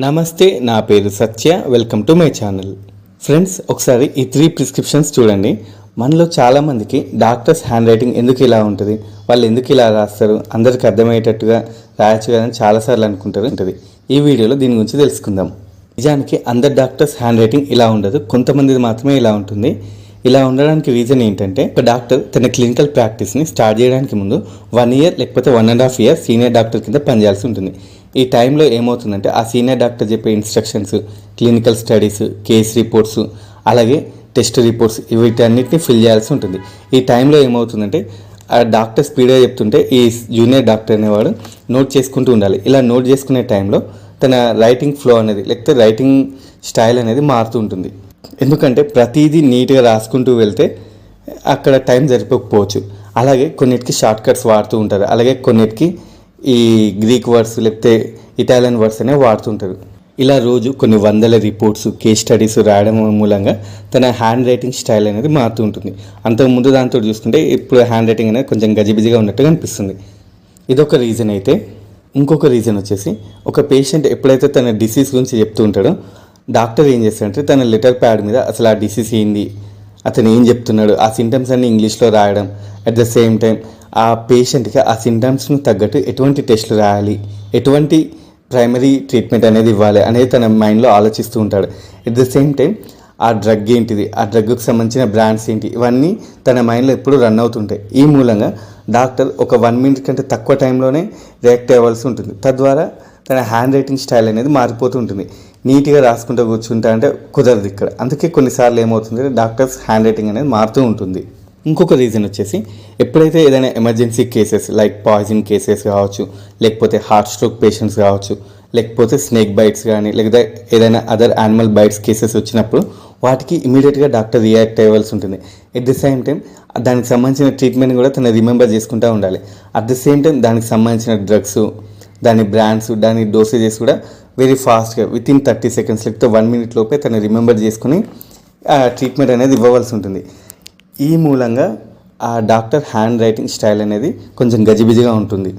నమస్తే, నా పేరు Satya. Welcome to my channel. Friends, ఒకసారి ఈ 3 ప్రిస్క్రిప్షన్స్ చూడండి. మనలో చాలామందికి డాక్టర్స్ హ్యాండ్ రైటింగ్ ఎందుకు ఇలా ఉంటుంది, వాళ్ళు ఎందుకు ఇలా రాస్తారు, అందరికి అర్థమయ్యేటట్టుగా రాయచ్చు కదా అని చాలాసార్లు అనుకుంటారు. ఈ వీడియోలో దీని గురించి తెలుసుకుందాం. నిజానికి అందరు డాక్టర్స్ హ్యాండ్ రైటింగ్ ఇలా ఉండదు, కొంతమంది మాత్రమే ఇలా ఉంటుంది. ఇలా ఉండడానికి రీజన్ ఏంటంటే, ఒక డాక్టర్ తన క్లినికల్ ప్రాక్టీస్ని స్టార్ట్ చేయడానికి ముందు 1 ఇయర్ లేకపోతే 1.5 ఇయర్ సీనియర్ డాక్టర్ కింద పనిచేయాల్సి ఉంటుంది. ఈ టైంలో ఏమవుతుందంటే, ఆ సీనియర్ డాక్టర్ చెప్పే instructions, clinical studies, case reports, అలాగే టెస్ట్ రిపోర్ట్స్ వీటన్నిటిని ఫిల్ చేయాల్సి ఉంటుంది. ఈ టైంలో ఏమవుతుందంటే, ఆ డాక్టర్ స్పీడ్గా చెప్తుంటే ఈ జూనియర్ డాక్టర్ అనేవాడు నోట్ చేసుకుంటూ ఉండాలి. ఇలా నోట్ చేసుకునే టైంలో తన రైటింగ్ ఫ్లో అనేది లేకపోతే రైటింగ్ స్టైల్ అనేది మారుతూ ఉంటుంది. ఎందుకంటే ప్రతిదీ నీట్గా రాసుకుంటూ వెళ్తే అక్కడ టైం సరిపోకపోవచ్చు. అలాగే కొన్నిటికి షార్ట్ కట్స్ వాడుతూ ఉంటారు, అలాగే కొన్నిటికి ఈ గ్రీక్ వర్డ్స్ లేకపోతే ఇటాలియన్ వర్డ్స్ అనేవి వాడుతుంటారు. ఇలా రోజు కొన్ని వందల రిపోర్ట్స్, కేస్ స్టడీస్ రాయడం మూలంగా తన హ్యాండ్ రైటింగ్ స్టైల్ అనేది మారుతూ ఉంటుంది. అంతకుముందు దాంతో చూసుకుంటే ఇప్పుడు హ్యాండ్ రైటింగ్ అనేది కొంచెం గజిబిజిగా ఉన్నట్టుగా అనిపిస్తుంది. ఇదొక రీజన్ అయితే, ఇంకొక రీజన్ వచ్చేసి, ఒక పేషెంట్ ఎప్పుడైతే తన డిసీజ్ గురించి చెప్తూ ఉంటాడో డాక్టర్ ఏం చేస్తాడంటే తన లెటర్ ప్యాడ్ మీద అసలు ఆ డిసీజ్ ఏంది, అతను ఏం చెప్తున్నాడు, ఆ సింటమ్స్ అన్ని ఇంగ్లీష్లో రాయడం, అట్ ద సేమ్ టైం ఆ పేషెంట్కి ఆ సింటమ్స్ను తగ్గట్టు ఎటువంటి టెస్టులు రాయాలి, ఎటువంటి ప్రైమరీ ట్రీట్మెంట్ అనేది ఇవ్వాలి అనేది తన మైండ్లో ఆలోచిస్తూ ఉంటాడు. ఎట్ ద సేమ్ టైం ఆ డ్రగ్ ఏంటిది, ఆ డ్రగ్కు సంబంధించిన బ్రాండ్స్ ఏంటి, ఇవన్నీ తన మైండ్లో ఎప్పుడూ రన్ అవుతుంటాయి. ఈ మూలంగా డాక్టర్ ఒక 1 మినిట్ కంటే తక్కువ టైంలోనే రియాక్ట్ అవ్వాల్సి ఉంటుంది. తద్వారా తన హ్యాండ్ రైటింగ్ స్టైల్ అనేది మారిపోతూ ఉంటుంది. నీట్గా రాసుకుంటూ కూర్చుంటా అంటే కుదరదు ఇక్కడ. అందుకే కొన్నిసార్లు ఏమవుతుంది, డాక్టర్స్ హ్యాండ్ రైటింగ్ అనేది మారుతూ ఉంటుంది. ఇంకొక రీజన్ వచ్చేసి, ఎప్పుడైతే ఏదైనా emergency cases like poison cases కావచ్చు, లేకపోతే హార్ట్ స్ట్రోక్ పేషెంట్స్ కావచ్చు, లేకపోతే స్నేక్ బైట్స్ కానీ, లేకపోతే ఏదైనా అదర్ యానిమల్ బైట్స్ కేసెస్ వచ్చినప్పుడు వాటికి ఇమీడియట్గా డాక్టర్ రియాక్ట్ అవ్వాల్సి ఉంటుంది. ఎట్ ది సేమ్ టైం దానికి సంబంధించిన ట్రీట్మెంట్ కూడా తను రిమెంబర్ చేసుకుంటూ ఉండాలి. అట్ ది సేమ్ టైం దానికి సంబంధించిన డ్రగ్స్, దాని బ్రాండ్స్, దాని డోసేజెస్ కూడా వెరీ ఫాస్ట్గా వితిన్ 30 సెకండ్స్ లేకపోతే 1 మినిట్ లోపే తను రిమెంబర్ చేసుకుని ఆ ట్రీట్మెంట్ అనేది ఇవ్వవలసి ఉంటుంది. ఈ మూలంగా ఆ డాక్టర్ హ్యాండ్ రైటింగ్ స్టైల్ అనేది కొంచెం గజిబిజిగా ఉంటుంది.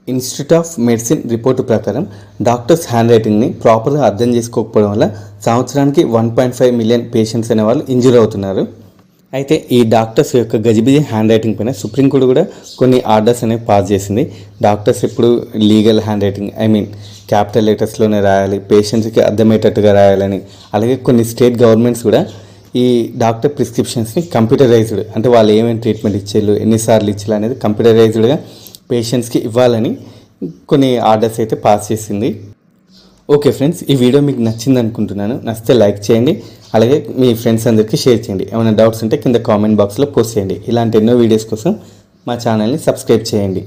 ఇన్స్టిట్యూట్ ఆఫ్ మెడిసిన్ రిపోర్టు ప్రకారం డాక్టర్స్ హ్యాండ్ రైటింగ్ని ప్రాపర్గా అర్థం చేసుకోకపోవడం వల్ల సంవత్సరానికి 1.5 మిలియన్ పేషెంట్స్ అనేవాళ్ళు ఇంజూర్ అవుతున్నారు. అయితే ఈ డాక్టర్స్ యొక్క గజిబిజి హ్యాండ్ రైటింగ్ పైన సుప్రీంకోర్టు కూడా కొన్ని ఆర్డర్స్ అనేవి పాస్ చేసింది. డాక్టర్స్ ఇప్పుడు లీగల్ హ్యాండ్ రైటింగ్, క్యాపిటల్ లెటర్స్లోనే రాయాలి, పేషెంట్స్కి అర్థమయ్యేటట్టుగా రాయాలని. అలాగే కొన్ని స్టేట్ గవర్నమెంట్స్ కూడా ఈ డాక్టర్ ప్రిస్క్రిప్షన్స్ని కంప్యూటరైజ్డ్, అంటే వాళ్ళు ఏమేమి ట్రీట్మెంట్ ఇచ్చేళ్ళు, ఎన్నిసార్లు ఇచ్చేళ్ళు అనేది కంప్యూటరైజ్డ్గా పేషెంట్స్కి ఇవ్వాలని కొన్ని ఆర్డర్స్ అయితే పాస్ చేసింది. ఓకే ఫ్రెండ్స్, ఈ వీడియో మీకు నచ్చింది అనుకుంటున్నాను. నచ్చితే లైక్ చేయండి, అలాగే మీ ఫ్రెండ్స్ అందరికీ షేర్ చేయండి. ఏమైనా డౌట్స్ ఉంటే కింద కామెంట్ బాక్స్లో పోస్ట్ చేయండి. ఇలాంటి ఎన్నో వీడియోస్ కోసం మా ఛానల్ని సబ్స్క్రైబ్ చేయండి.